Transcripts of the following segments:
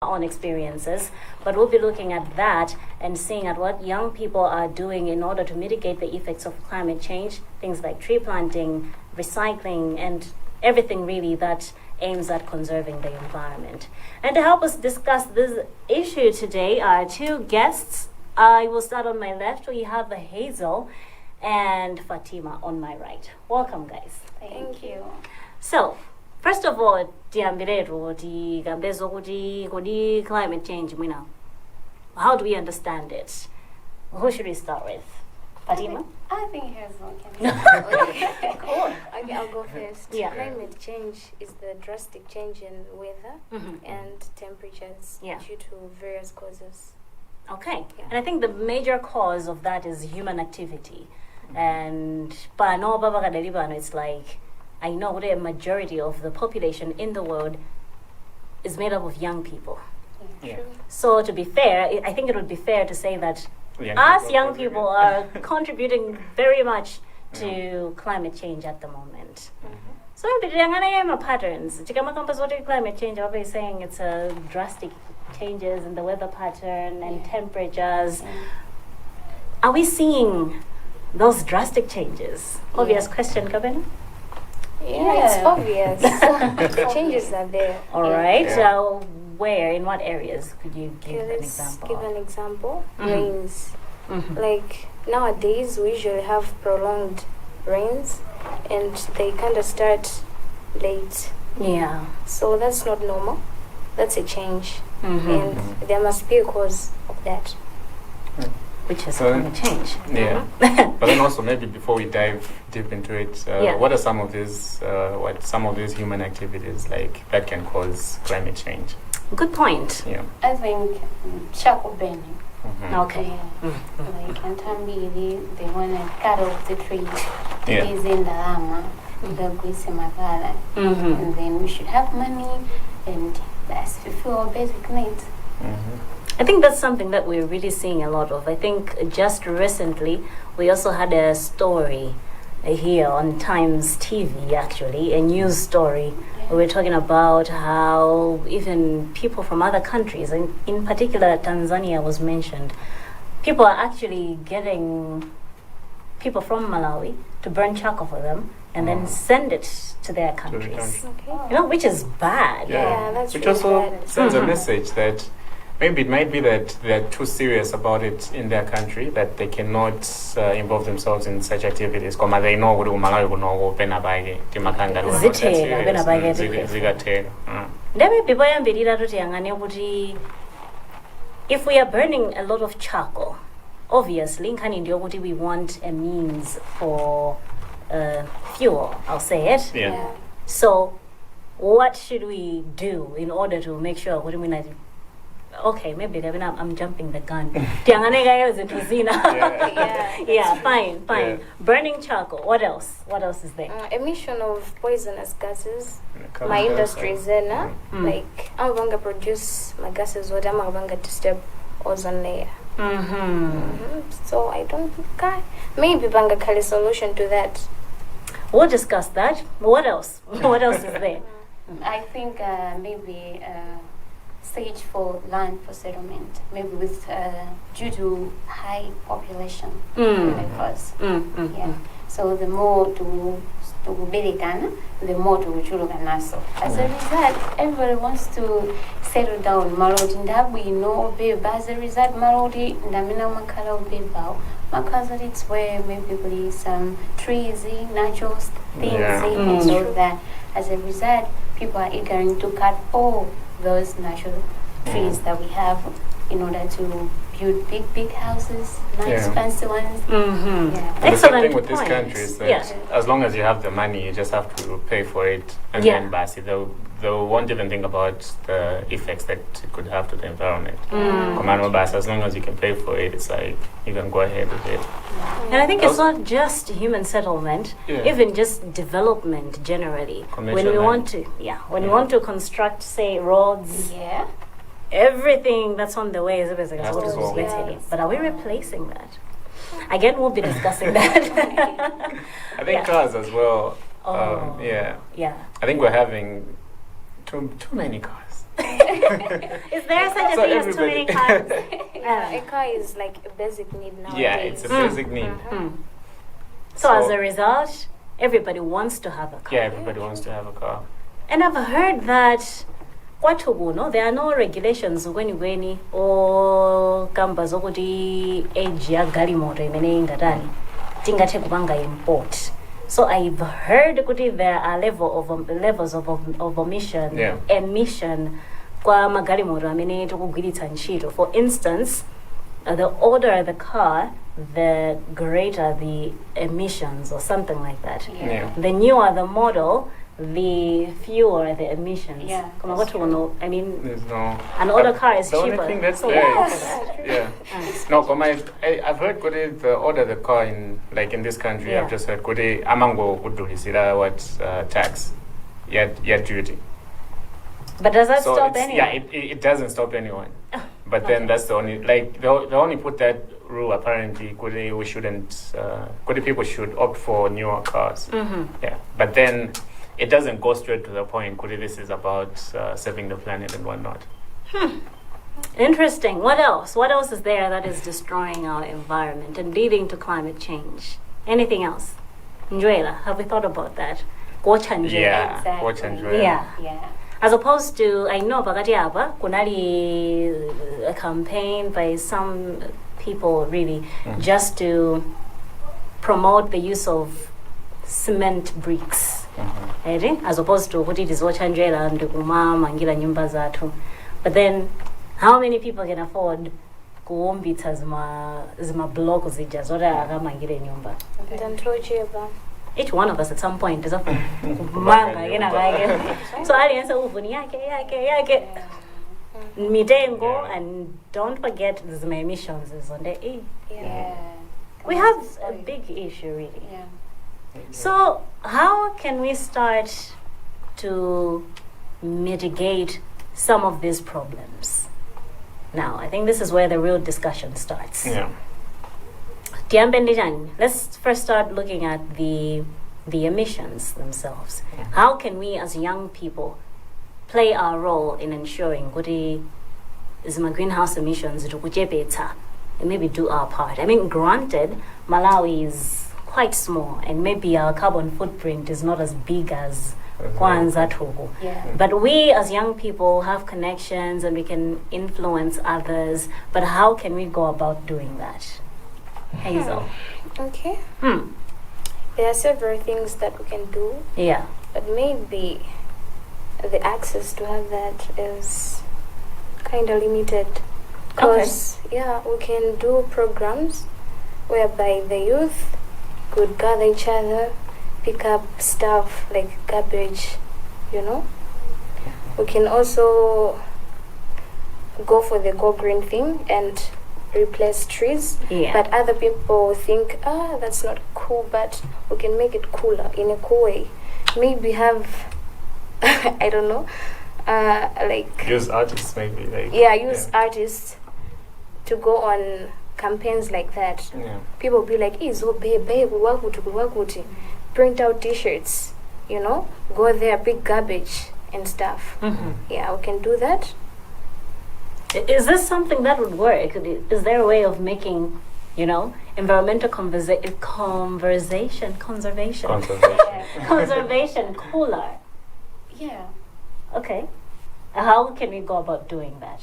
own experiences, but we'll be looking at that and seeing at what young people are doing in order to mitigate the effects of climate change, things like tree planting, recycling, and everything really that aims at conserving the environment. And to help us discuss this issue today are two guests. I will start on my left. We have Hazel and Fatima on my right. Welcome, guys. Thank you. So, first of all, the climate change, how do we understand it? Who should we start with? Fatima? I think Hazel can. Cool. Okay, I'll go first. Yeah. Climate change is the drastic change in weather and temperatures due to various causes. Okay. Yeah. And I think the major cause of that is human activity. And it's like, I know that a majority of the population in the world is made up of young people. Yeah. Yeah. So to be fair, I think it would be fair to say that young people are contributing very much to climate change at the moment. So patterns. Climate change, obviously saying it's a drastic changes in the weather pattern and temperatures. Are we seeing those drastic changes? Obvious question, Kabena? Yeah, it's obvious. The changes are there. All right. So where, in what areas could you give an Let's example? give an example. Rains. Like nowadays, we usually have prolonged rains, and they kind of start late. Yeah. So that's not normal. That's a change, and there must be a cause of that. Which is So- climate change. Yeah. But then also maybe before we dive deep into it, what are some of these human activities like that can cause climate change? Good point. Yeah. I think charcoal burning. Okay. Like Antambili, they want to cut off the tree. Yeah. Is in the lama, the Guisemagala. And then we should have money and that's fulfill our basic needs. I think that's something that we're really seeing a lot of. I think just recently we also had a story here on Times TV, actually, a news story. We were talking about how even people from other countries, and in particular Tanzania was mentioned, people are actually getting people from Malawi to burn charcoal for them and then send it to their countries. Okay. Which is bad. Yeah, that's Which really also bad. sends a message that maybe it might be that they're too serious about it in their country, that they cannot involve themselves in such activities. Koma they know kuti Malawi kuno kupena bage timakanga Zitheka, kupena bage zikatheka. Ndebe people yambirira kuti yangane kuti if we are burning a lot of charcoal, obviously nkhani ndiyo kuti we want a means for fuel, I'll say it. Yeah. So what should we do in order to make sure kuti mina okay, maybe I'm jumping the gun. Yeah, fine. Yeah. Burning charcoal. What else? What else is there? Emission of poisonous gases. Carbon My dioxide. industry is in like I'm going to produce my gases what I'm going to disturb ozone layer. So I don't think maybe banga kali solution to that. We'll discuss that. What else? What else is there? I think maybe search for land for settlement, maybe with due to high population because yeah. So the more to Belikana, the more to Chulukanaso. As a result, everybody wants to settle down. Marodi ndabu ino beba. As a result, Marodi ndamina makala ubeba. Because it's where maybe some trees, natural things, and so that as a result, people are eager to cut all those natural trees that we have in order to build big houses, nice fancy ones. Yeah. And the same thing with point. this country is that as long as you have the money, you just have to pay for it, and then basi they won't even think about the effects that it could have to the environment. Komano basi, as long as you can pay for it, it's like you can go ahead with it. And I think it's not just human settlement, even just development generally. When we want to, we want to construct, say, roads, everything that's on the way is Has to go. But are we replacing that? Again, we'll be discussing that. I think cars as well. Oh. Yeah. Yeah. I think we're having too many cars. Is there such a So thing as too many cars? A car is like a basic need nowadays. Yeah, it's a basic need. So as a result, everybody wants to have a car. Yeah, everybody wants to have a car. And I've heard that there are no regulations when or kamba zokuti age ya galimoto imene ingatani tingathe kupanga import. So I've heard kuti there are levels of emission kwa magalimoto amene tikugwiritsa ntchito. For instance, the older the car, the greater the emissions or something like that. Yeah. The newer the model, the fewer the emissions. Yeah, Kama that's watu wano, I mean, There's no. an older car is the cheaper. only thing that's So there why is- not? yeah. No, I've heard kuti the order the car in this country. Yeah. I've just heard kuti amango kudulisira what tax, yet duty. But does that So stop it's- anyone? Yeah, it doesn't stop anyone. But then that's the only they only put that rule apparently. We shouldn't. People should opt for newer cars. Yeah, but then it doesn't go straight to the point. This is about saving the planet and whatnot. Interesting. What else? What else is there that is destroying our environment and leading to climate change? Anything else? Njuela, have we thought about that? Gocha Njuela. Yeah, Exactly. watch and drive. Yeah. Yeah. As opposed to, I know pakati apa kunali a campaign by some people really just to promote the use of cement bricks. As opposed to kuti tizochanjera ndikumamangila nyumba zathu. But then how many people can afford kuombitsa zima block zija zota akamangire nyumba? Ndantocheba. Each one of us at some point is kumanga yena kake. So alianza uvuni yake mitengo. Yeah. And don't forget there's my emissions is on the E. Yeah. We have a big issue really. Yeah. So how can we start to mitigate some of these problems? Now, I think this is where the real discussion starts. Yeah. Let's first start looking at the emissions themselves. How can we as young people play our role in ensuring kuti zima greenhouse emissions tukuchepetsa and maybe do our part? I mean, granted, Malawi is quite small and maybe our carbon footprint is not as big as Kwanza Togo. Yeah. But we as young people have connections and we can influence others. But how can we go about doing that? Hazel. Okay. Hmm. There are several things that we can do, Yeah. but maybe the access to have that is kind of limited. Because, yeah, we can do programs whereby the youth could gather each other, pick up stuff like garbage, you know. We can also go for the Go Green thing and replace trees. Yeah. But other people think, that's not cool, but we can make it cooler in a cool way. Maybe have, I don't know, like, Use artists maybe use artists to go on campaigns like that. Yeah. People be like, print out t-shirts, you know, go there, pick garbage and stuff. Yeah, we can do that. Is this something that would work? Is there a way of making, environmental conservation cooler? Yeah. Okay. How can we go about doing that?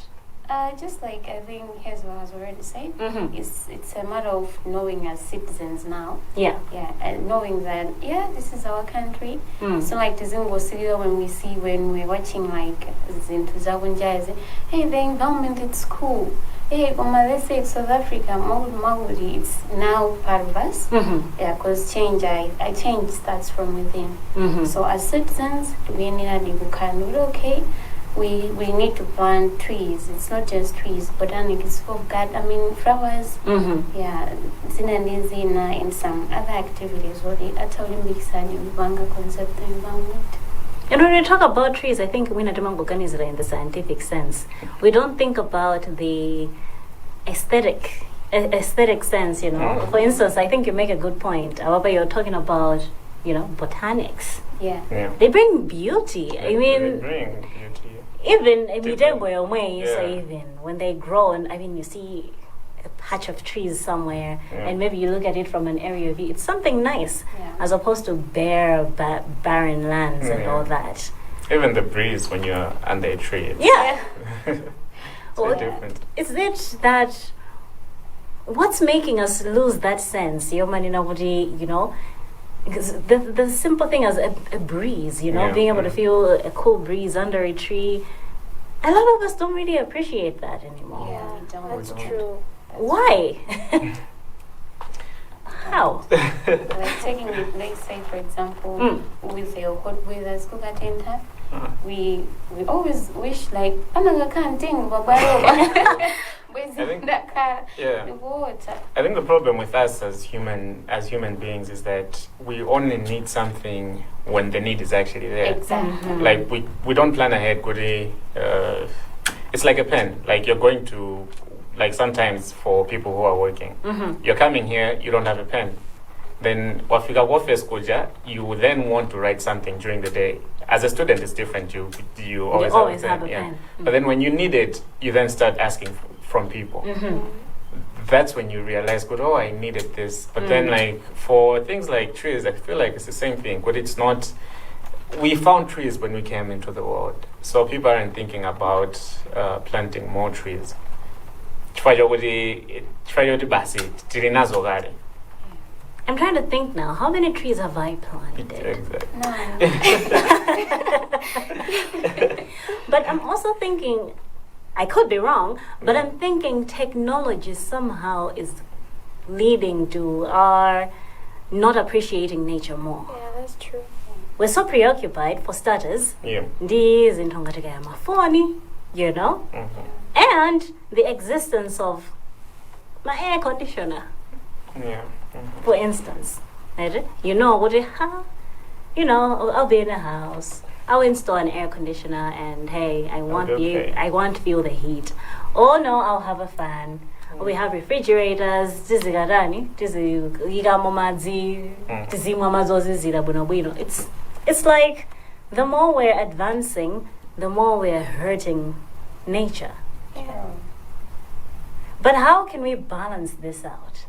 Just like I think Hazel has already said, Mhm. it's a matter of knowing as citizens now. Yeah. Yeah, and knowing that this is our country. Mm. So like Tizingo Studio, when we're watching like Zintu Zawunjazi, hey, the environment, it's cool. Hey, let's say South Africa, Maori, it's now part of us. Mm-hmm. Yeah, because change starts from within. Mm-hmm. So as citizens, we need to we need to plant trees. It's not just trees, botanics, flowers. Mm-hmm. Yeah, zina and some other activities. What the Olympics and Banga concept environment. And when we talk about trees, I think in the scientific sense, we don't think about the aesthetic sense, For instance, I think you make a good point. However, you're talking about, botanics. Yeah. Yeah. They bring beauty. I They mean, bring beauty. even Different. Mitengo Yomwe, so Yeah. even when they grow, and I mean, you see a patch of trees somewhere, Yeah. and maybe you look at it from an aerial view, it's something nice, Yeah. as opposed to bare, barren lands and Yeah. all that. Even the breeze when you're under a tree. Yeah. It's Well, very different. Is it that what's making us lose that sense? You know, because the simple thing as a breeze, you know, Yeah. being able to Mm. feel a cool breeze under a tree. A lot of us don't really appreciate that anymore. Yeah, we don't. That's We don't. true. Why? How? Like taking it, let's say for example, Mm. with the hot weather, school attendant, Uh, we always wish like another can't think but think- that car yeah. the water. I think the problem with us as human beings is that we only need something when the need is actually there. Exactly. Mhm. Like we don't plan ahead. It's like a pen. Like you're going to, like sometimes for people who are working, Mm-hmm. you're coming here, you don't have a pen. Then wafika wafes kuja, you then want to write something during the day. As a student, it's different. You always, have a yeah. pen. But then when you need it, you then start asking from people. Mm-hmm. That's when you realize, good, oh, I needed this. But then, like, for things like trees, I feel like it's the same thing. But it's not. We found trees when we came into the world. So people aren't thinking about planting more trees. I'm trying to think now. How many trees have I planted? Exactly. No. But I'm also thinking, I could be wrong, but I'm thinking technology somehow is leading to our not appreciating nature more. Yeah, that's true. We're so preoccupied, for starters, Yeah. these in phone, you know, Mm-hmm. and the existence of my air conditioner, Yeah. Mm-hmm. for instance. Right? You know, I'll be in a house. I'll install an air conditioner, and hey, I want okay. I want to feel the heat. Oh no, I'll have a fan. We have refrigerators. It's like the more we're advancing, the more we're hurting nature. Yeah. But how can we balance this out?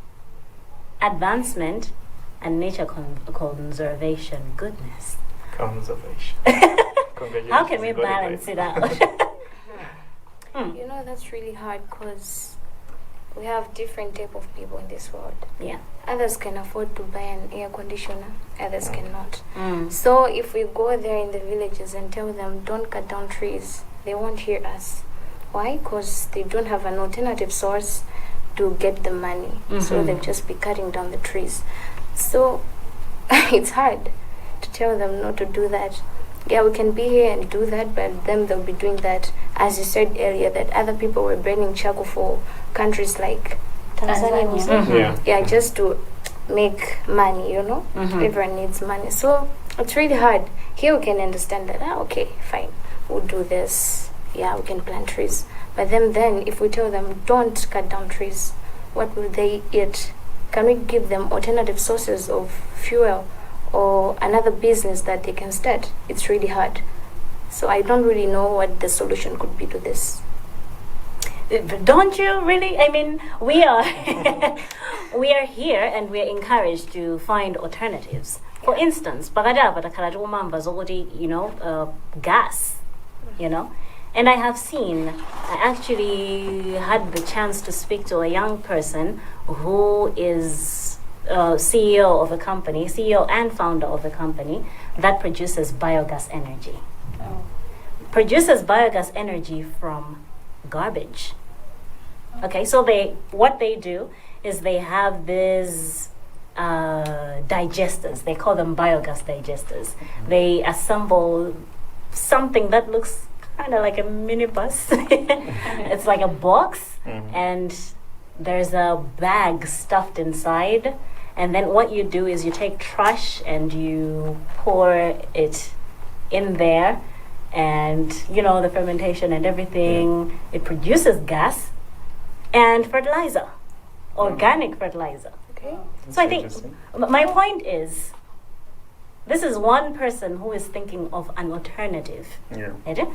Advancement and nature conservation. Goodness. Conservation. How can we Congratulations, you got balance right. it out? You know, that's really hard because we have different type of people in this world. Yeah. Others can afford to buy an air conditioner, others cannot. Mm. So if we go there in the villages and tell them don't cut down trees, they won't hear us. Why? Because they don't have an alternative source to get the money. So Mhm. they'll just be cutting down the trees. So it's hard to tell them not to do that. Yeah, we can be here and do that, but then they'll be doing that, as you said earlier, that other people were burning charcoal for countries like Tanzania. was it? Mhm. Yeah. Yeah, just to make money, you know? Mhm. Everyone needs money. So it's really hard. Here we can understand that, okay, fine, we'll do this. Yeah, we can plant trees. But then if we tell them don't cut down trees, what will they eat? Can we give them alternative sources of fuel or another business that they can start? It's really hard. So I don't really know what the solution could be to this. Don't you really? I mean, we are we are here and we are encouraged to find alternatives. For instance, gas, you know. And I have seen, I actually had the chance to speak to a young person who is CEO of a company, CEO and founder of a company that produces biogas energy. Oh. Produces biogas energy from garbage. Okay, so what they do is they have these digesters. They call them biogas digesters. They assemble something that looks kind of like a minibus. It's like a box, Mhm. and there's a bag stuffed inside. And then what you do is you take trash and you pour it in there, and the fermentation and everything. It produces gas and fertilizer, organic fertilizer. Okay? So I That's think interesting. my point is, this is one person who is thinking of an alternative. Yeah. Right?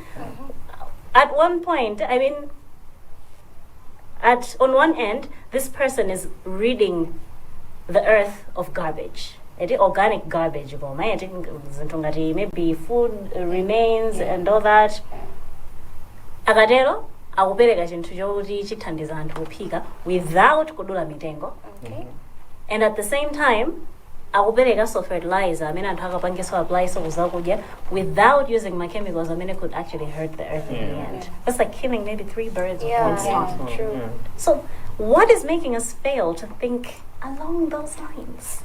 at one point, I mean, on one end, this person is ridding the earth of garbage. Organic garbage, maybe food remains and all that. Akatero akupereka chinthu choti chithandiza anthu kuphika without kudula mitengo. Okay. And at the same time, akupereka so fertilizer amene anthu akapangisa apply so kuzakudya without using my chemicals amene could actually hurt the earth in the end. That's like killing maybe 3 birds with one stone. True. Yeah. So what is making us fail to think along those lines?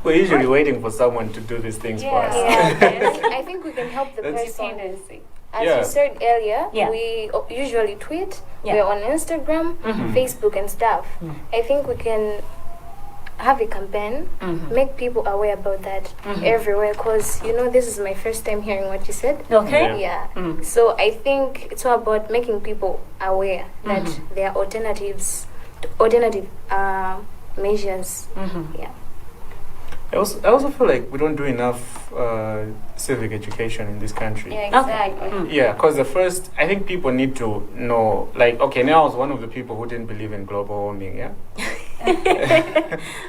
We're usually waiting for someone to do these things for us. I think we can help the That's- person. Tendency. As Yeah. you said earlier, Yeah. we usually tweet, Yeah. we're on Instagram, Facebook and stuff. I think we can have a campaign, make people aware about that everywhere, because this is my first time hearing what you said. Okay. Yeah. So I think it's all about making people aware that there are alternative measures. Yeah. I also feel like we don't do enough civic education in this country. Yeah, exactly. Yeah, because I think people need to know, like, okay, now I was one of the people who didn't believe in global warming, yeah?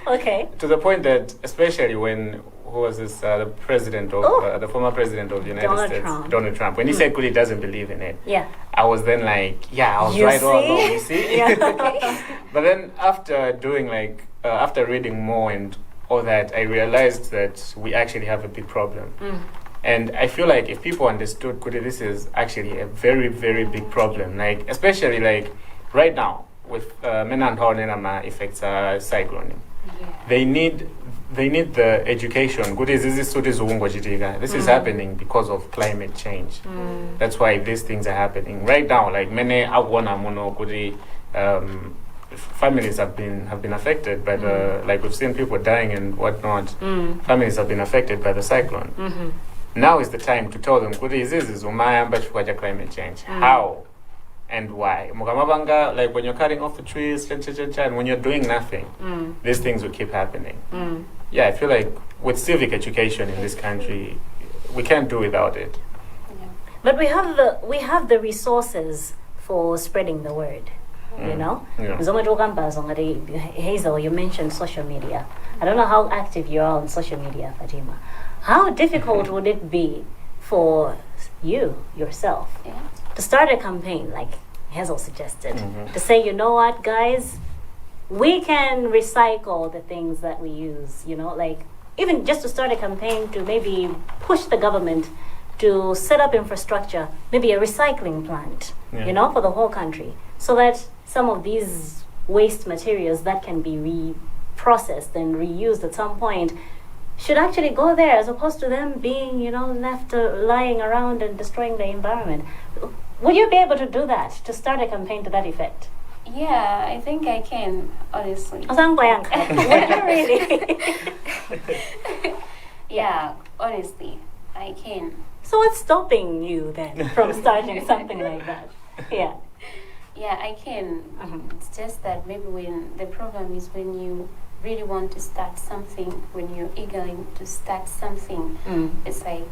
Okay. To the point that, especially when, who was this, the former president of the United Donald States, Trump. Donald Trump, when he said he doesn't believe in it, Yeah. I was then like, yeah, I was You right all see? along, you see? Yeah. But then after after reading more and all that, I realized that we actually have a big problem. And I feel like if people understood, this is actually a very, very big problem. Like, especially like right now with Menanhornenama effects cyclone. Yeah. They need the education. This is happening because of climate change. That's why these things are happening right now. Like many families have been affected by the, like we've seen people dying and whatnot. Families have been affected by the cyclone. Now is the time to tell them this is climate change. How and why? Like when you're cutting off the trees and when you're doing nothing, these things will keep happening. Yeah, I feel like with civic education in this country, we can't do without it. Yeah. But we have the resources for spreading the word. You know? Yeah. Hazel, you mentioned social media. I don't know how active you are on social media, Fatima. How difficult would it be for you, yourself, Yeah. to start a campaign like Hazel suggested? To say, you know what, guys? We can recycle the things that we use, like even just to start a campaign to maybe push the government to set up infrastructure, maybe a recycling plant, for the whole country, so that some of these waste materials that can be reprocessed and reused at some point should actually go there, as opposed to them being, left lying around and destroying the environment. Would you be able to do that, to start a campaign to that effect? Yeah, I think I can, honestly. Would you really? Yeah, honestly, I can. So what's stopping you then from starting something like that? Yeah. Yeah, I can. It's just that maybe when the problem is when you really want to start something, when you're eager to start something, it's like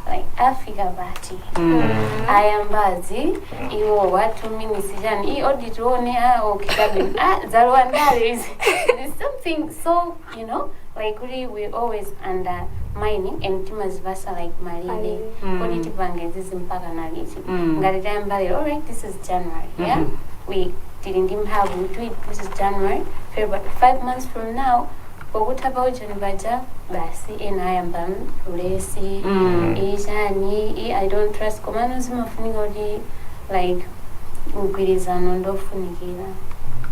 like Africa Bati. I am Bazi, Iwo watu mimi sijani, audit one okidabin. There's something so, like we always undermining and timas versa like Malili. Audit banges mpaka naliti. Alright, this is January, yeah? We didn't even have this is January, February, 5 months from now. What about Janibaja? Basi, and I am Bam, Ulesi, Ishani, I don't trust commandos Mafunigodi, like Ukirizanondo Funigina.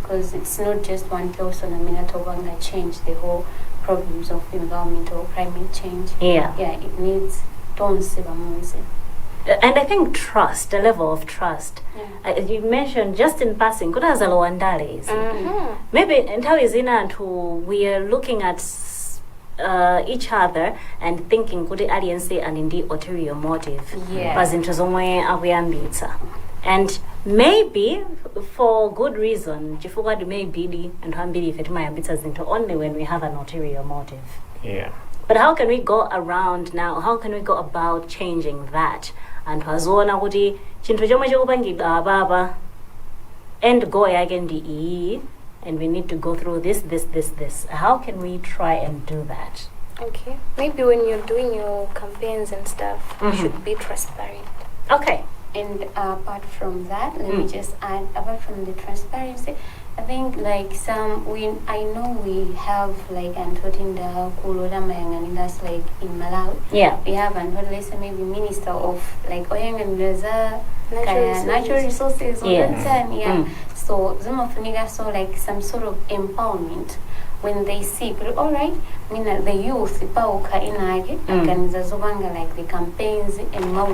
Because it's not just one person, that change the whole problems of environmental climate change. Yeah. Yeah, it needs tons of amazing. And I think trust, the level of trust. Yeah. You mentioned just in passing, kuda za Luandale. Maybe entawi zina who we are looking at each other and thinking kuti aliyense and indeed ulterior motive. Yeah. Bazinthu zomwe akuyambitsa. And maybe for good reason, chifukwa maybe anthu ambiri ife timayambitsa zinthu only when we have an ulterior motive. Yeah. But how can we go around now? How can we go about changing that? And azoona kuti chinthu chomwe chikupangidwa apapa end goal yake ndi iyi, and we need to go through this. How can we try and do that? Okay. Maybe when you're doing your campaigns and stuff, you Mhm. should be transparent. Okay. And apart from that, let me just add, apart from the transparency, I think like I know we have like Antotinda Kulora Mayangani, that's like in Malawi. Yeah. We have let's say maybe Minister of like Oyangandaza Natural resources all Yeah. the time. Yeah. Mm. So some of niggas saw like some sort of empowerment when they see, but all right, the youth pauka inage organiza zobanga like the campaigns and mau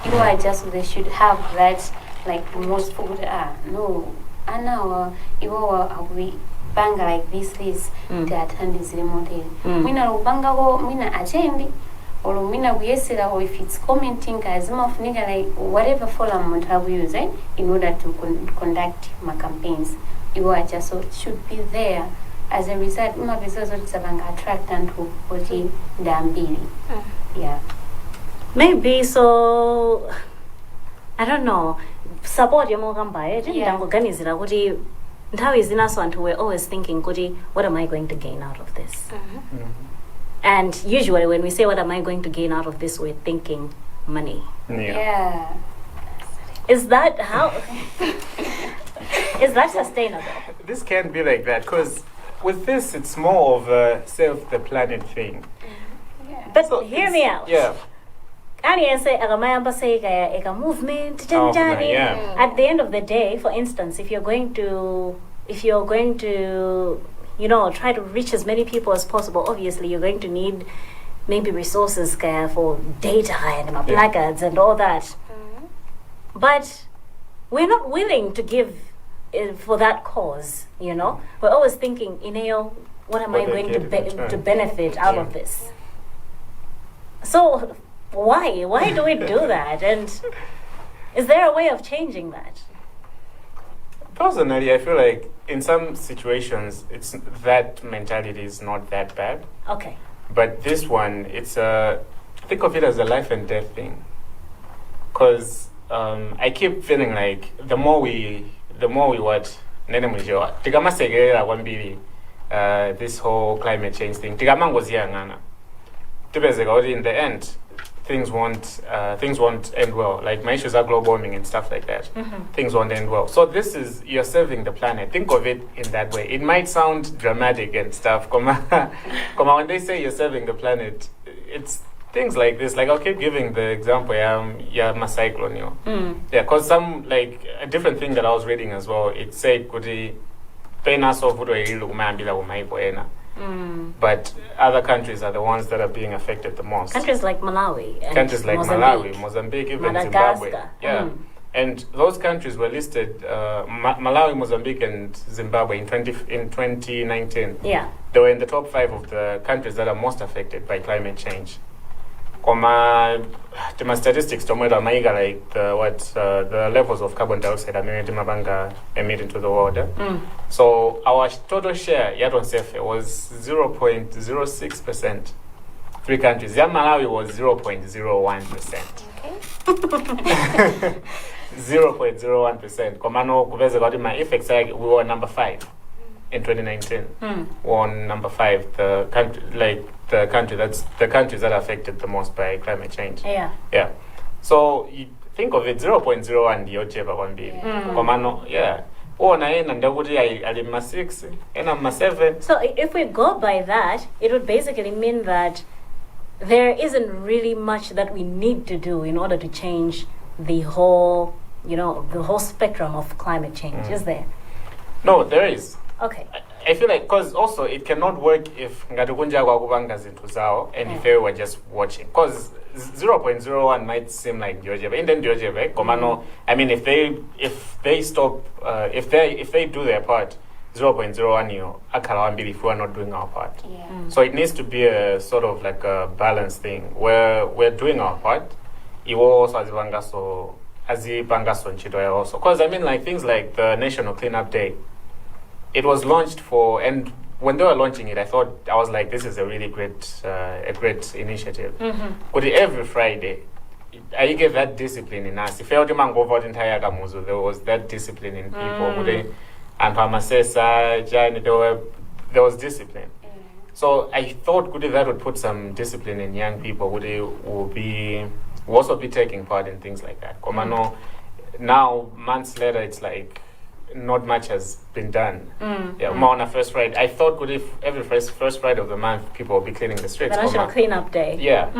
you are just they should have that like most people no ana we banga like this that and is remote mina ubanga go mina attend or mina kuyesera, or if it's commenting as of nigga like whatever forum would have used in order to conduct my campaigns, you are just so should be there. As a result, my business is attract and to put Dambili. Yeah. Maybe so. I don't know. Support your mokamba. Ndangoganizira kuti nthawi zinaso anthu we're always thinking kuti what am I going to gain out of this? And usually when we say what am I going to gain out of this, we're thinking money. Yeah. Is that how? Is that sustainable? This can't be like that, because with this, it's more of a save the planet thing. Yeah. But So hear it's- me out. Yeah. Ani say akamayamba say eka movement Oh, janjani. yeah. At the end of the day, for instance, if you're going to try to reach as many people as possible, obviously you're going to need maybe resources for data and placards and all that. But we're not willing to give for that cause, We're always thinking, what am I What I going get in return. to benefit out of Yeah. this? So why? Why do we do that? And is there a way of changing that? Personally, I feel like in some situations, that mentality is not that bad. Okay. But this one, think of it as a life and death thing. Because I keep feeling like the more we what nene mwijewa tikamasegerera kwambiri this whole climate change thing tikamangoziyang'ana tipezeka kuti in the end things won't end well. Like my issues are global warming and stuff like that. Things won't end well. So you're saving the planet. Think of it in that way. It might sound dramatic and stuff. When they say you're saving the planet, it's things like this. Like I'll keep giving the example. My cyclone. Yeah, because some like a different thing that I was reading as well. It said kuti pena so but other countries are the ones that are being affected the most. Countries like Malawi. And Countries like Mozambique. Malawi, Mozambique, even Madagascar. Zimbabwe. Yeah. And those countries were listed, Malawi, Mozambique, and Zimbabwe in 2019. Yeah. They were in the top 5 of the countries that are most affected by climate change. My statistics tomwera maiga like the levels of carbon dioxide emit into the water. So our total share yaton sefe was 0.06%. 3 countries. Malawi was 0.01%. Okay. 0.01%. Komano kuveze kwati my effects we were number 5 in 2019. We were on number 5, the countries that are affected the most by climate change. Yeah. Yeah. So you think of it 0.01 yocheva kwambiri. Komano yeah. Na ena ndakuti ali ma 6, ena ma 7. So if we go by that, it would basically mean that there isn't really much that we need to do in order to change the whole, the whole spectrum of climate change, is there? No, there is. Okay. I feel like, because also it cannot work if ngatukunja kwa kupanga zinthu zawo and if they were just watching. Because 0.01 might seem like Diojebe. In then Diojebe, Komano, I mean, if they stop, if they do their part, 0.01, akalawambili if we are not doing our part. Yeah. So it needs to be a sort of like a balanced thing where we're doing our part. Iwo also azipangaso nchito also. Because I mean, like things like the National Cleanup Day, it was launched and when they were launching it, I was like, this is a really great initiative. But every Friday, I get that discipline in us. If I there was that discipline in people. And Pamasesa, Jani, there was discipline. So I thought that would put some discipline in young people will also be taking part in things like that. Now, months later, it's like not much has been done. More on a first Friday. I thought if every first Friday of the month, people will be cleaning the streets. The National Cleanup Day. Yeah.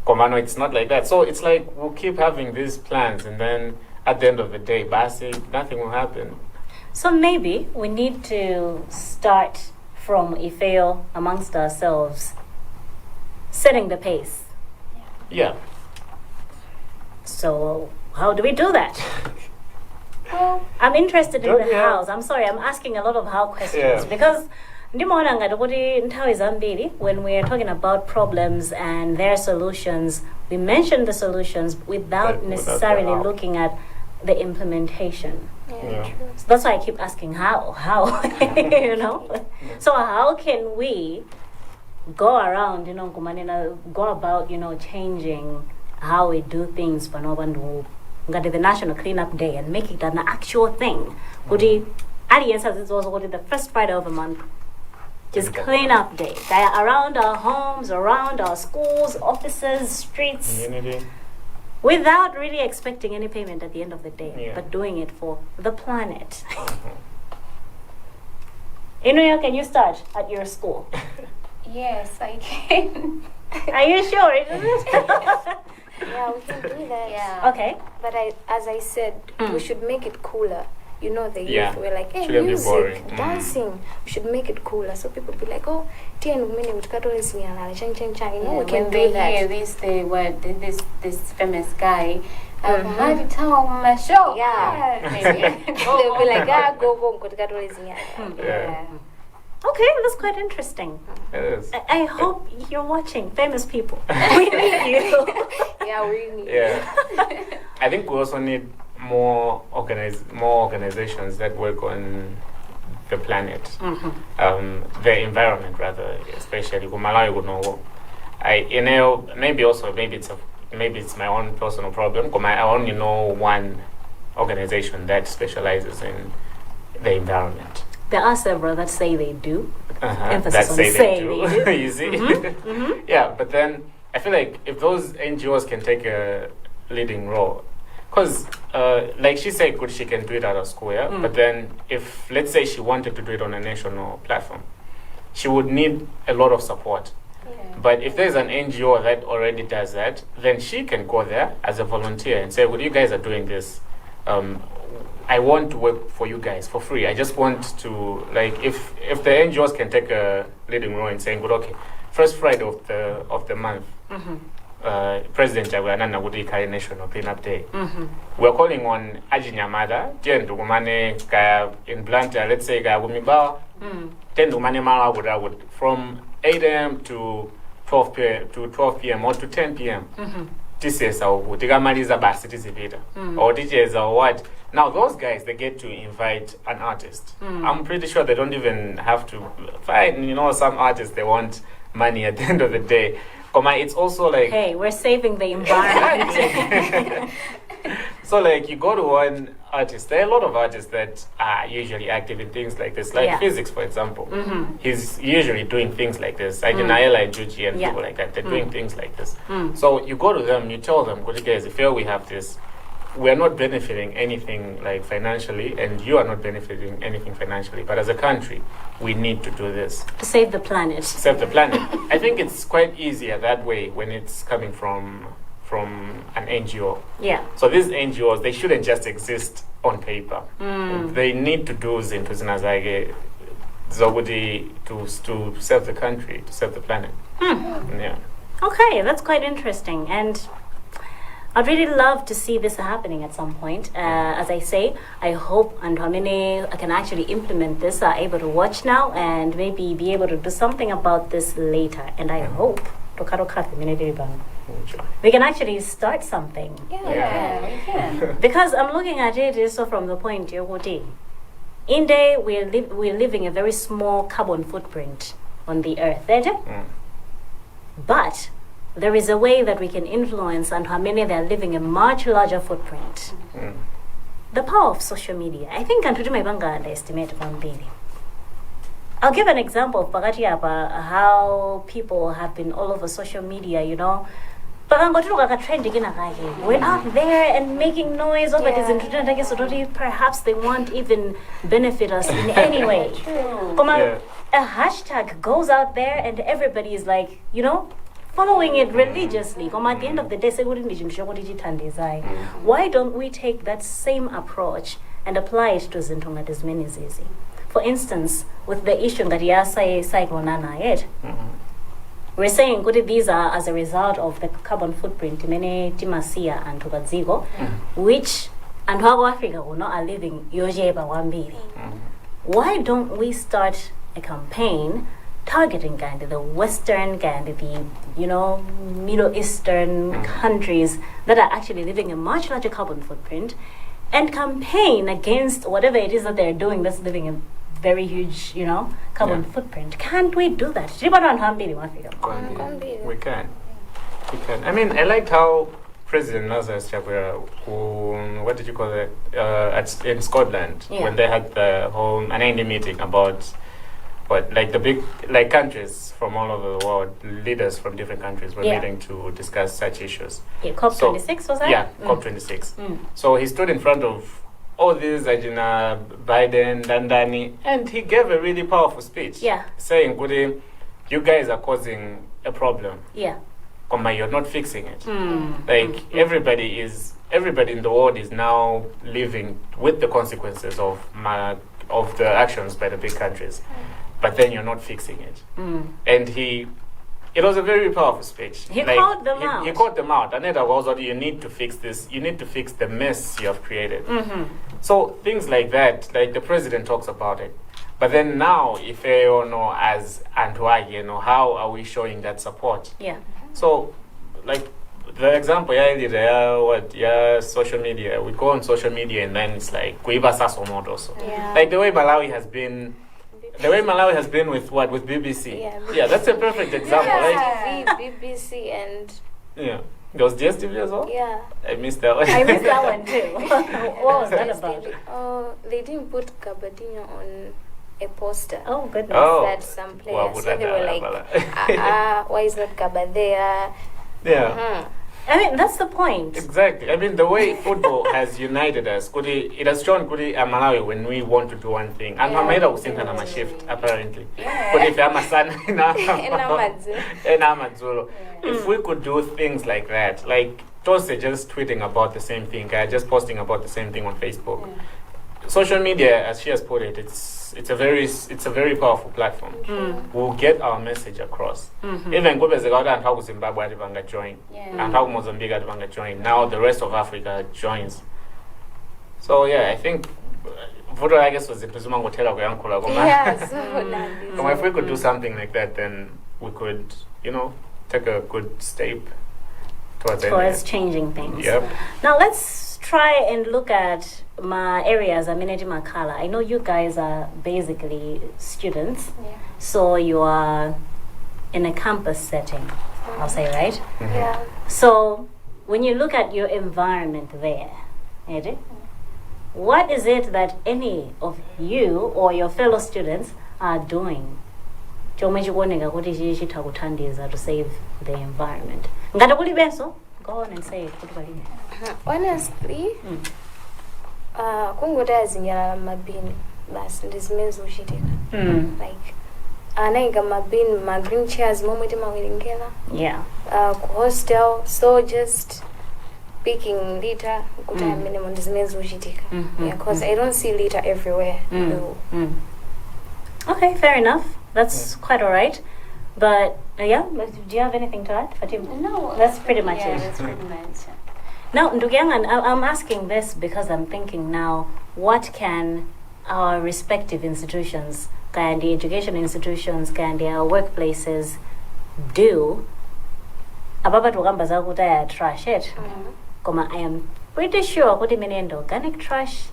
Komano, it's not like that. So it's like we'll keep having these plans, and then at the end of the day, nothing will happen. So maybe we need to start from Ifeo amongst ourselves, setting the pace. Yeah. So how do we do that? Well, I'm interested in the hows. I'm sorry, I'm asking a lot of how questions because when we are talking about problems and their solutions, we mention the solutions without necessarily looking at the implementation. True. So that's why I keep asking how, you know? So how can we go around, go about, changing how we do things for Nobandu, the National Cleanup Day, and make it an actual thing. Audience says it's also the first Friday of the month. Just clean up day. They are around our homes, around our schools, offices, streets. Community. Without really expecting any payment at the end of the day, but doing it for the planet. Inuya, can you start at your school? yes, I can. Are you sure? Yeah, we can do that. Yeah. Okay. But as I said, we should make it cooler. The youth were like, hey, shouldn't be music, boring. dancing. We should make it cooler so people be like, oh, we can do When they that. hear this famous guy, I've told my show. Yeah. They'll be like, go. Yeah. Okay, that's quite interesting. It is. I hope you're watching, famous people. We need you. Yeah, we need. Yeah. I think we also need more organizations that work on the planet, the environment rather, especially maybe it's my own personal problem. I only know one organization that specializes in the environment. There are several that say they do. Emphasis That on say say they do. they You see? Yeah, but then I feel like if those NGOs can take a leading role, because like she said, she can do it at a school, but then if, let's say, she wanted to do it on a national platform, she would need a lot of support. But if there's an NGO that already does that, then she can go there as a volunteer and say, well, you guys are doing this. I want to work for you guys for free. I just want to, like, if the NGOs can take a leading role in saying, well, okay, first Friday of the month, President Jaguarana would declare National Cleanup Day. We're calling on Ajinyamada, Jen Dugumane, in Blantyre, let's say, Gumiba, Jen Dugumane would from 8 a.m. to 12 p.m. or to 10 p.m. This is our Tigamaliza Basitizipita. Or DJs or what. Now, those guys, they get to invite an artist. I'm pretty sure they don't even have to find, some artists, they want money at the end of the day. It's also like... Hey, we're saving the environment. So, like, you go to one artist. There are a lot of artists that are usually active in things like this, like physics, for example. He's usually doing things like this. Like Naela and Juji and people like that, they're doing things like this. So you go to them, you tell them, good guys, if we have this, we're not benefiting anything like financially, and you are not benefiting anything financially. But as a country, we need to do this. To save the planet. Save the planet. I think it's quite easier that way when it's coming from an NGO. Yeah. So these NGOs, they shouldn't just exist on paper. They need to do zinto zinazage zobudi to save the country, to save the planet. Yeah. Okay, that's quite interesting. And I'd really love to see this happening at some point. As I say, I hope Andromini can actually implement this, are able to watch now and maybe be able to do something about this later. And I hope we can actually start something. Yeah, we can. Because I'm looking at it so from the point in day we're living a very small carbon footprint on the earth. But there is a way that we can influence and how many they are living a much larger footprint. The power of social media. I think Antutu Maibanga underestimate Mambili. I'll give an example of Pakati Apa, how people have been all over social media, you know. We're out there and making noise over this. Perhaps they won't even benefit us in any way. A hashtag goes out there and everybody is like, you know, following it religiously. At the end of the day, why don't we take that same approach and apply it to Zintunga Zizi? For instance, with the issue that Yasai Cyclone Nana, we're saying these are as a result of the carbon footprint many Timasia and Tubazigo, which and how Africa will not are living Yojeba Wambiri. Why don't we start a campaign targeting kind of the Western kind of the Middle Eastern countries that are actually living a much larger carbon footprint, and campaign against whatever it is that they're doing that's living a very huge, carbon footprint. Can't we do that? We can. I mean, I liked how President Lazarus Chakwera, what did you call it, in Scotland, when they had the whole Anandi meeting about the big countries from all over the world, leaders from different countries were meeting to discuss such issues. COP26 was that? Yeah, COP26. So he stood in front of all these, Biden, Dandani, and he gave a really powerful speech. Saying, you guys are causing a problem. You're not fixing it. Everybody in the world is now living with the consequences of the actions by the big countries. But then you're not fixing it. And it was a very powerful speech. He called them out. He called them out. And it was, you need to fix this. You need to fix the mess you have created. So things like that, the president talks about it. But then now, if as Antoine, how are we showing that support? So, the example, social media. We go on social media and then it's kuiba sasomoto also. The way Malawi has been. The way Malawi has been with BBC. Yeah, that's a perfect example. BBC and... Yeah. There was DSTV as well? Yeah. I missed that one. I missed that one too. What was that about? They didn't put Kabadinho on a poster. Oh, goodness. That some players. So they were like, why is not Kaba there? Yeah. I mean, that's the point. Exactly. I mean, the way football has united us, it has shown Malawi when we want to do one thing. And Hamaida was in a shift, apparently. If I'm a son in Amazulu, if we could do things like that, Tose just tweeting about the same thing, just posting about the same thing on Facebook. Social media, as she has put it, it's a very powerful platform. We'll get our message across. Even Gobezegada and how Zimbabwe Adivanga join, and how Mozambique Adivanga join. Now the rest of Africa joins. So I think Voto I guess was the Pizuma Hotela Goyankula. If we could do something like that, then we could, take a good step towards changing things. Yep. Now let's try and look at my areas. Ameneti Makala. I know you guys are basically students, so you are in a campus setting. I'll say, right? So when you look at your environment there, what is it that any of you or your fellow students are doing to save the environment? Go on and say it. Honestly, kungoda zinyala mabini basi ndizimezo ushitika. Anaiga mabini ma green chairs momwe mawilingela. Hostel, so just picking litter kuta minimum ndizimezo ushitika. Because I don't see litter everywhere. Okay, fair enough. That's quite all right. But do you have anything to add, Fatima? No, that's pretty much it. That's pretty much. Now, Ndugiangan, I'm asking this because I'm thinking now, what can our respective institutions, can the education institutions, can the workplaces do about trash it? I am pretty sure what organic trash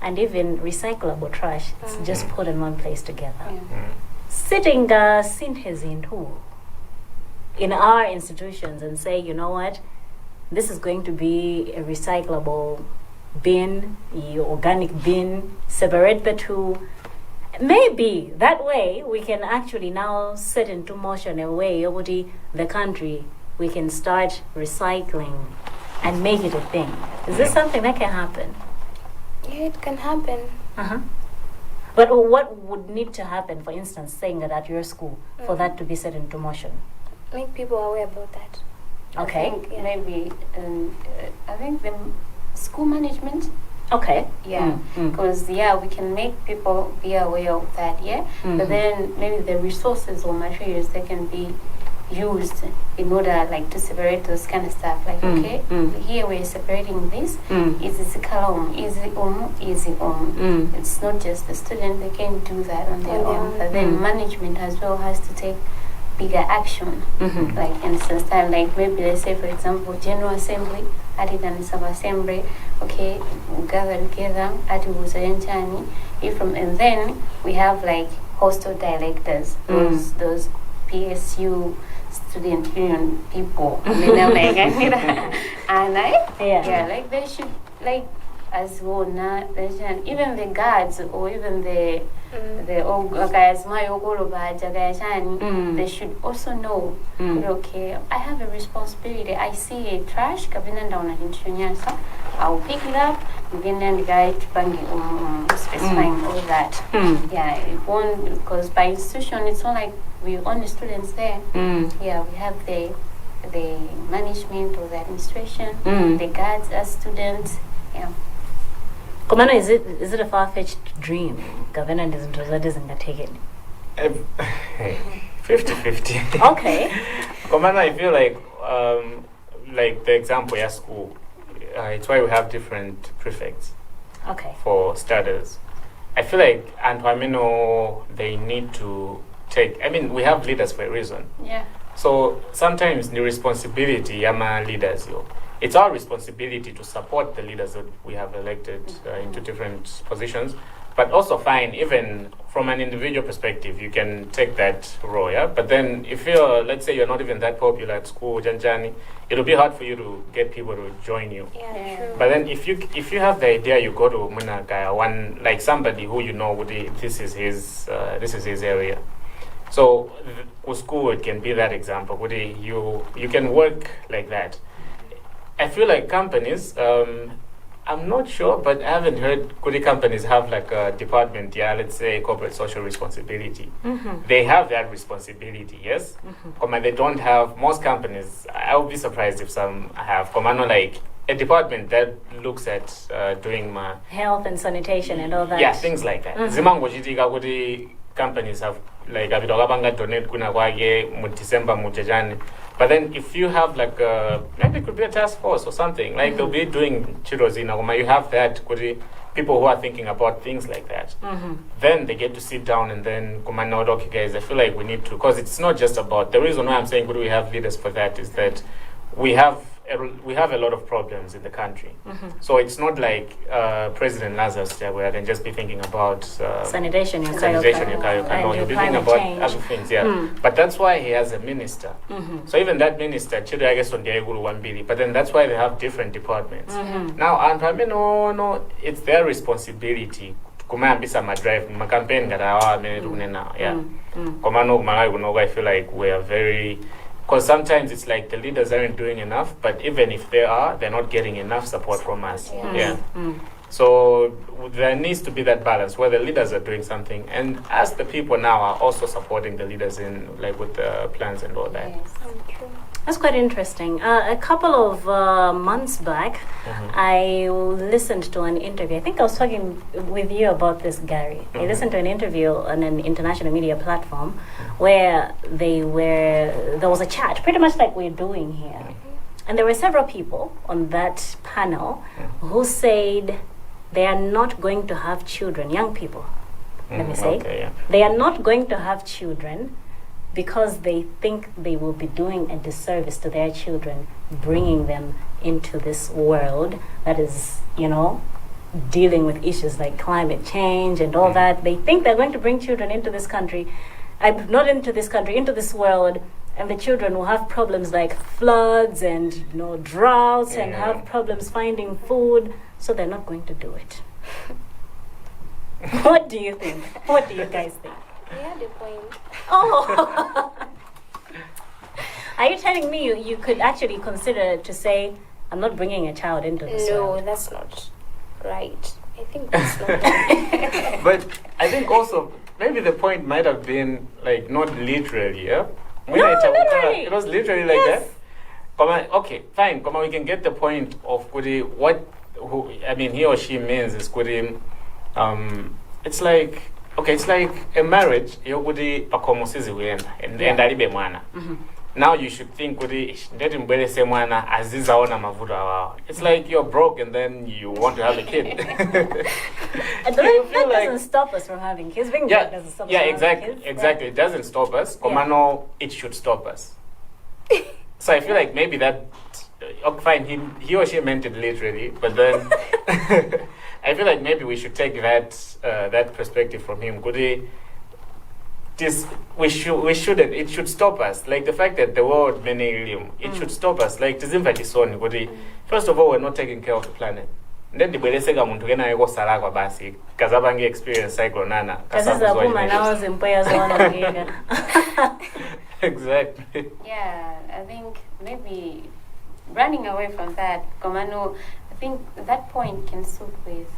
and even recyclable trash. It's just put in one place together. Yeah. Sitting synthesis in our institutions and say, you know what, this is going to be a recyclable bin, organic bin, separate the two. Maybe that way we can actually now set into motion a way over the country we can start recycling and make it a thing. Is this something that can happen? Yeah, it can happen. Uh-huh. But what would need to happen, for instance, saying that at your school, for that to be set into motion? Make people aware about that. Okay. I think maybe I think the school management. Okay. Yeah, because we can make people be aware of that. Yeah, but then maybe the resources or materials that can be used in order like to separate those kind of stuff. Like okay, here we're separating this. Is this column? Is it easy It's not just the student; they can do that on their own. But then management as well has to take bigger action. Like instance time, like maybe let's say for example, General Assembly, and sub-assembly. Okay, we gather together at Uzayanchani. And then we have like hostel directors, those PSU student union people. And like they should like as well not even the guards or even the guys my they should also know okay, I have a responsibility. I see a trash kabina down at I'll pick it up and then the guy specifying all that. Yeah, it won't, because by institution it's not like we only students there. Yeah, we have the management or the administration, the guards as students. Yeah. Komano, is it a far-fetched dream? Governor doesn't take it. 50-50. Okay. Komano, I feel like the example at school. It's why we have different prefects. Okay. For starters, I feel like Antuamino, they need to take. I mean, we have leaders for a reason. Yeah. So sometimes the responsibility, Yama leaders, it's our responsibility to support the leaders that we have elected into different positions, but also fine, even from an individual perspective, you can take that role, yeah? But then if let's say you're not even that popular at school, Janjani, it'll be hard for you to get people to join you. Yeah, true. But then if you have the idea, you go to Munagaya, one, like somebody who you know, this is his area. So with school, it can be that example. You can work like that. I feel like companies, I'm not sure, but I haven't heard good companies have like a department, let's say corporate social responsibility. They have that responsibility, yes? They don't have, most companies, I would be surprised if some have, like a department that looks at doing health and sanitation and all that. Yeah, things like that. Companies have like donate kuna kwage mu December mu Jajani. But then if you have like maybe it could be a task force or something, like they'll be doing chirozina, you have that people who are thinking about things like that. Then they get to sit down and then okay guys, I feel like we need to, because it's not just about, the reason why I'm saying we have leaders for that is that we have a lot of problems in the country. So it's not like President Lazarus where can just be thinking about sanitation, you'll be thinking about other things, But that's why he has a minister. So even that minister, but then that's why they have different departments. Now, no, it's their responsibility. Drive my campaign I feel like we are very. Because sometimes it's like the leaders aren't doing enough, but even if they are, they're not getting enough support from us. So there needs to be that balance where the leaders are doing something, and as the people now are also supporting the leaders in like with the plans and all that. Yes. That's quite interesting. A couple of months back, I listened to an interview. I think I was talking with you about this, Gary. I listened to an interview on an international media platform where there was a chat, pretty much like we're doing here. And there were several people on that panel who said they are not going to have children, young people, let me say. Okay, They are not going to have children because they think they will be doing a disservice to their children, bringing them into this world that is, dealing with issues like climate change and all that. They think they're going to bring children into this country, not into this country, into this world, and the children will have problems like floods and droughts and have problems finding food, so they're not going to do it. What do you think? What do you guys think? You had a point. Oh! Are you telling me you could actually consider to say, I'm not bringing a child into this world? No, that's not right. I think that's not right. But I think also maybe the point might have been like not literally, yeah? Literally. It was literally like Yes. that. Okay, fine. We can get the point of he or she means is it's like a marriage, and now you should think it's like you're broke and then you want to have a kid. That doesn't stop us from having kids. Being broke doesn't stop us from having kids. Exactly. It doesn't stop us. It should stop us. So I feel like maybe that, fine, he or she meant it literally, but then I feel like maybe we should take that perspective from him. It should stop us. Like the fact that the world it should stop us. Like first of all, we're not taking care of the planet. Then the belesega muntu kena yeko salagwa basi kazabangi experience cycle nana. Exactly. Yeah, I think maybe running away from that, Komano, I think that point can suit with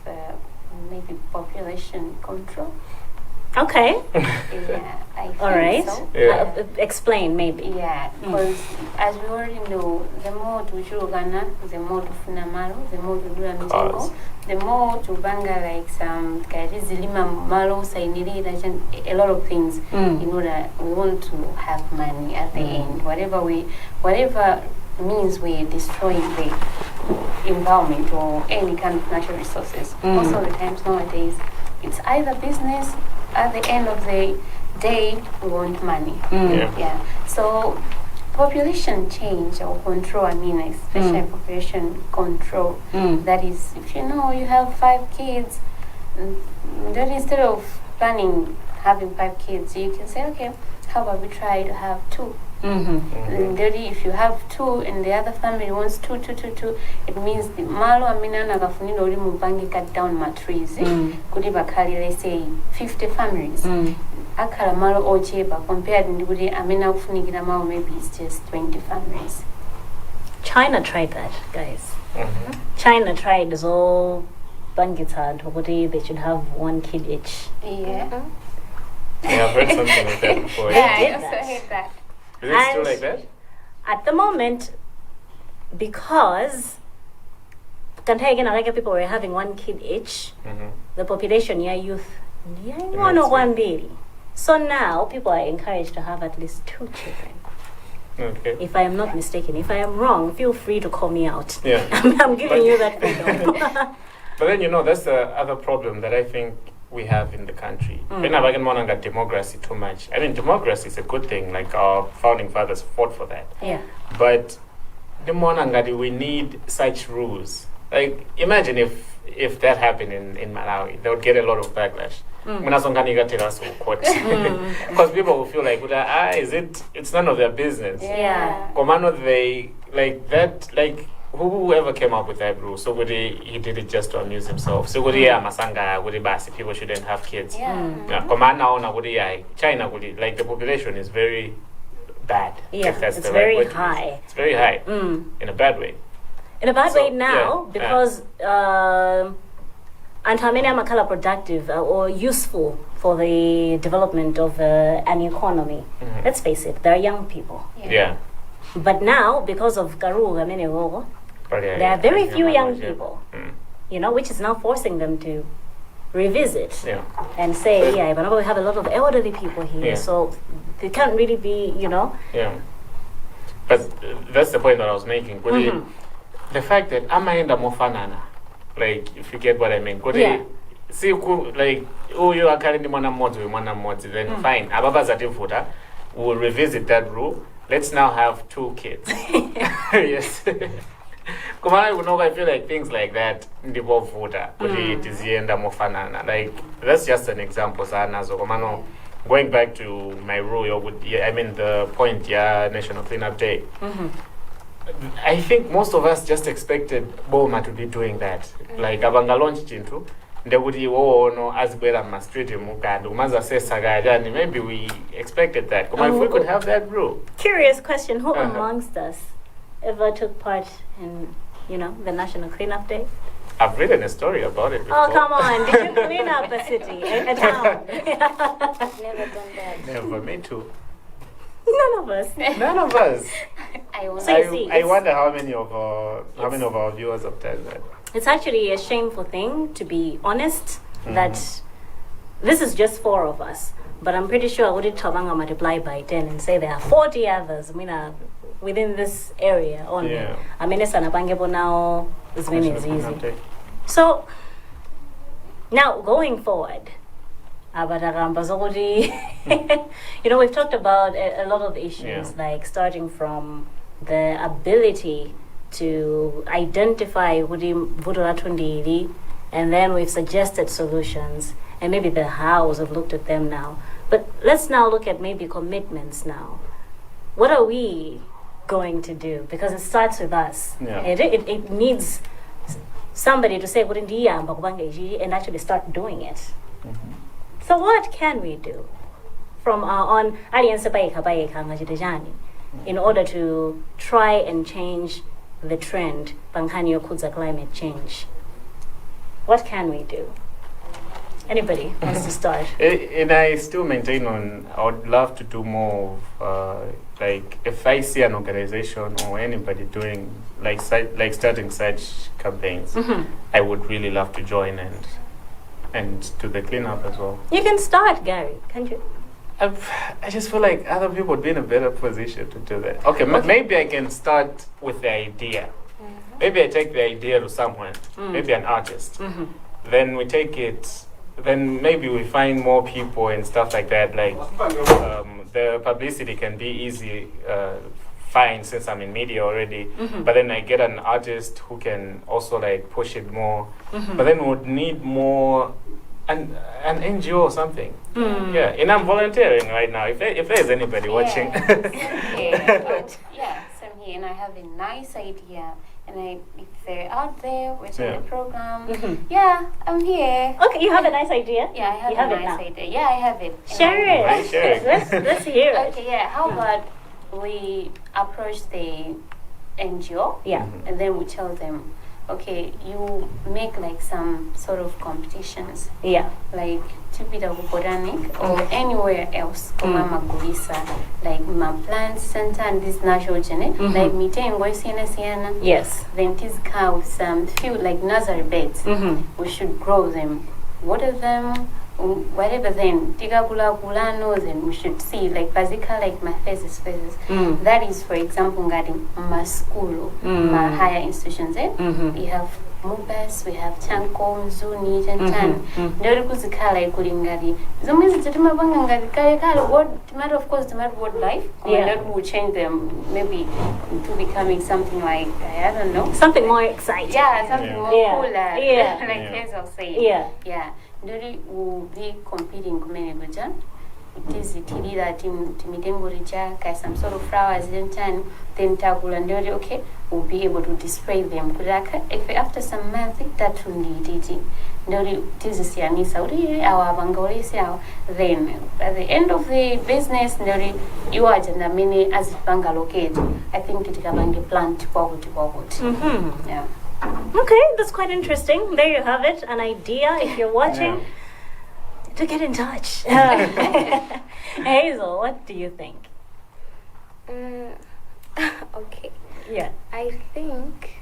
maybe population control. Okay. Yeah, I think All right. so. Yeah. Explain, maybe. Yeah, because as we already know, the more to Uganda, the more to Funamaro, the more to Dura, the more to Banga, like some Karizilima, Malo, Sainiri, a lot of things. In order, we want to have money at the end. Whatever means we're destroying the environment or any kind of natural resources. Most of the times nowadays, it's either business. At the end of the day, we want money. Yeah. So, population change or control, especially population control. That is, if you have 5 kids, then instead of having 5 kids, you can say, okay, how about we try to have 2? And if you have 2 and the other family wants 2, it means the malo amina na gafunino uri mubangi cut down matriz. Kuri bakali, let's say 50 families. Akala malo ochepa compared to kuri amina kufunikira malo maybe it's just 20 families. China tried that, guys. China tried so bangita they should have 1 kid each. Yeah. Yeah, I've heard something like that before. Yeah, I also heard that. Is it still like that? At the moment, because people were having 1 kid each, the population, youth, so now people are encouraged to have at least 2 children. Okay. If I am not mistaken, if I am wrong, feel free to call me out. Yeah. I'm giving you that freedom. But then, that's the other problem that I think we have in the country. Democracy too much. Democracy is a good thing. Like our founding fathers fought for that. Yeah. But we need such rules. Like imagine if that happened in Malawi, they would get a lot of backlash. Because people will feel like, it's none of their business. Yeah. Whoever came up with that rule, so he did it just to amuse himself. So people shouldn't have kids. China, the population is very bad. Yeah, if that's it's the very right way high. It's very high in a bad way. In a bad way now, because Antamene Makala productive or useful for the development of an economy. Let's face it, they're young people. Yeah. But now, because of Karu Gamenewo, there are very few young people, which is now forcing them to revisit and say, but we have a lot of elderly people here, so they can't really be, Yeah. But that's the point that I was making. The fact that Amaenda Mofanana, like, if you get what I mean, see, like, you are carrying mwana mmoja, then fine. Ababa Zatifuta will revisit that rule. Let's now have 2 kids. Yes. I feel like things like that ndivovuta kuti tizienda mofanana. Like that's just an example sanazo komano going back to my rule the point National Cleanup Day. I think most of us just expected Boma to be doing that. Like abanga launch chintu ndekuti no azibwera ma street mukandi umaza sesa gajani. Maybe we expected that. If we could have that rule. Curious question, who amongst us ever took part in, the National Cleanup Day? I've written a story about it before. Oh, come on. Did you clean up a city, a town? I've never done that. Never, me too. None of us. None of us. I wonder how many of our viewers have done that. It's actually a shameful thing, to be honest, that this is just 4 of us. But I'm pretty sure I would multiply by 10 and say there are 40 others. Within this area only. Yeah. It's now as many as easy. So now going forward, we've talked about a lot of issues, like starting from the ability to identify and then we've suggested solutions, and maybe the hows have looked at them now. But let's now look at maybe commitments now. What are we going to do? Because it starts with us. Yeah. It needs somebody to say and actually start doing it. So what can we do from our own in order to try and change the trend climate change? What can we do? Anybody wants to start? And I still maintain I would love to do more like if I see an organization or anybody doing like starting such campaigns, I would really love to join and do the cleanup as well. You can start, Gary, can't you? I just feel like other people would be in a better position to do that. Okay. Maybe I can start with the idea. Maybe I take the idea to someone, maybe an artist. Then we take it. Then maybe we find more people and stuff like that. Like the publicity can be easy, fine since I'm in media already. But then I get an artist who can also like push it more. But then we would need more an NGO or something. Yeah, and I'm volunteering right now. If there's anybody watching. Same here. And I have a nice idea. And if they're out there watching the program, I'm here. Okay, you have a nice idea? Yeah, I have a nice idea. Yeah, I have it. Share it. Let's hear it. Okay, yeah. How about we approach the NGO? Yeah. And then we tell them, okay, you make like some sort of competitions. Yeah. Like Chipita Botanic or anywhere else, Mama Gurisa, like my plant center and this natural genetic, like Mitengo Siena. Yes. Then this cows some few like nursery beds. We should grow them, water them, whatever. Then Tigagula Gulano, then we should see like basically like my phases. That is, for example, regarding my school, my higher institutions. We have Mubas, we have Chanko, Zuni, Chantan. Ndori kuzikala ikulingari. Zomizi tetima banga ngari kale what matter of course the matter what life. That will change them maybe to becoming something like I don't know. Something more exciting. Yeah, something more cooler. Yeah. Like Hazel said. Yeah. Ndori will be competing kumene gujan. It is that timitengo richa, some sort of flowers then tagula ndori, okay, we'll be able to display them. If after some months that will need it. Ndori tizi sianisa uri our bangoli siao. Then at the end of the business ndori you are janda mini as bangalocate. I think it can be plant kwagut. Yeah. Okay, that's quite interesting. There you have it, an idea if you're watching. To get in touch. Hazel, what do you think? Okay. Yeah. I think,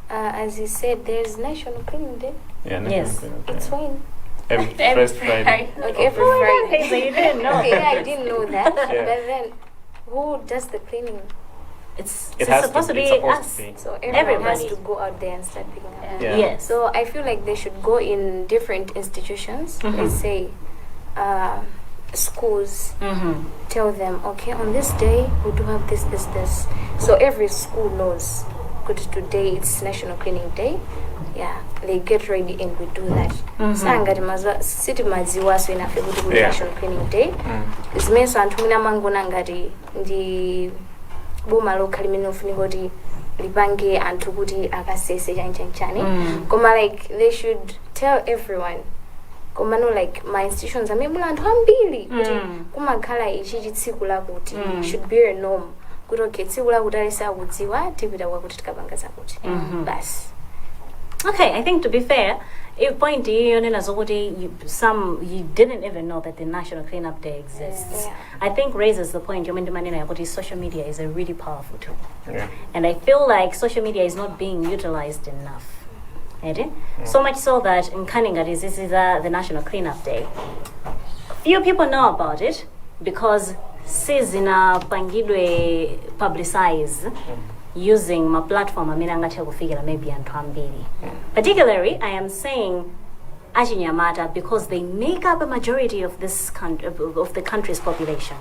as you said, there's National Cleaning Day. Yeah, yes. It's when? First Friday. Okay, every Friday. Hazel, you didn't know. Okay, I didn't know that. But then, who does the cleaning? It's supposed to be us. So everyone has Everybody. to go out there and start picking up. Yeah. Yes. So I feel like they should go in different institutions. Let's say schools. Tell them, okay, on this day we do have this. So every school knows good today it's National Cleaning Day. Yeah, they get ready and we do that. Sangati mazwa city maziwa so enough kuti ku National Cleaning Day. Zimeso anthu mwina mangona ngati ndi boma lokali limene ufunika kuti lipange anthu kuti akasese chanchani. Koma like they should tell everyone. Koma no like my institutions amene mula anthu ambiri kuti kumakhala ichi chitsiku lakuti should be a norm. Kuti okay tsiku lakuti alisa kudziwa tipita kwakuti tikapanga zakuti. Bas. Okay, I think to be fair, if point you didn't even know that the National Cleanup Day exists. Yeah. I think raises the point social media is a really powerful tool. Yeah. And I feel like social media is not being utilized enough. So much so that in Kaningati, this is the National Cleanup Day. Few people know about it because Sizina Pangidwe publicize using my platform maybe and particularly I am saying Achinyamata because they make up a majority of this of the country's population.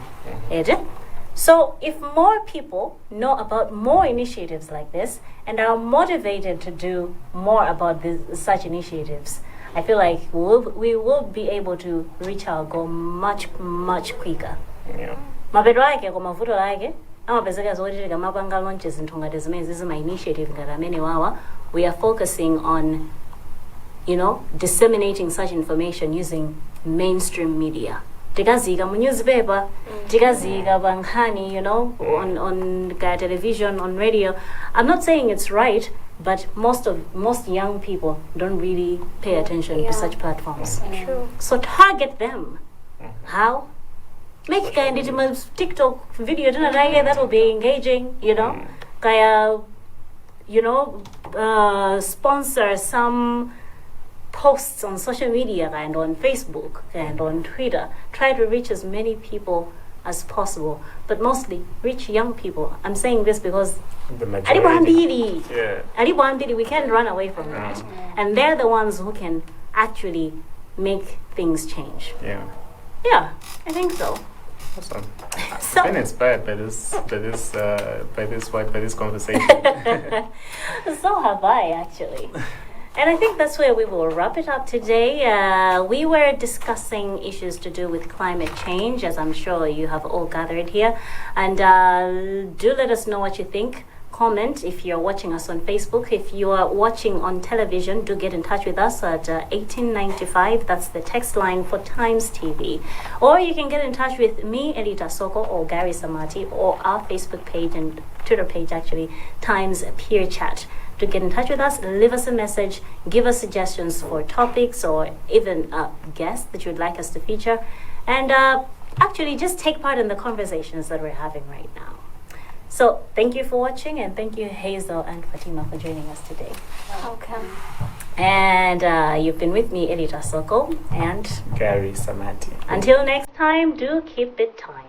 So if more people know about more initiatives like this and are motivated to do more about such initiatives, I feel like we will be able to reach our goal much quicker. Yeah. Mapeto ake kwa mavuto ake amapezeka zoti mapanga launches ntongati zimene zizi my initiative ngati amene wawa we are focusing on disseminating such information using mainstream media. Tikazika mu newspaper, tikazika bankhani, on television, on radio. I'm not saying it's right, but most young people don't really pay attention to such platforms. True. So target them. How? Make kind of TikTok video that will be engaging, Kaya, sponsor some posts on social media and on Facebook and on Twitter. Try to reach as many people as possible, but mostly reach young people. I'm saying this because The majority. we can't run away from that. And they're the ones who can actually make things change. Yeah, I think so. Awesome. So, I've been inspired by this conversation. so have I actually. And I think that's where we will wrap it up today. We were discussing issues to do with climate change, as I'm sure you have all gathered here. And do let us know what you think. Comment if you're watching us on Facebook. If you are watching on television, do get in touch with us at 1895. That's the text line for Times TV. Or you can get in touch with me, Elita Soko, or Gary Samati, or our Facebook page and Twitter page, actually, Times Peer Chat. To get in touch with us, leave us a message, give us suggestions for topics or even guests that you'd like us to feature. And actually just take part in the conversations that we're having right now. So thank you for watching, and thank you Hazel and Fatima for joining us today. Welcome. And you've been with me, Elita Soko, and Gary Samati. until next time, do keep it time.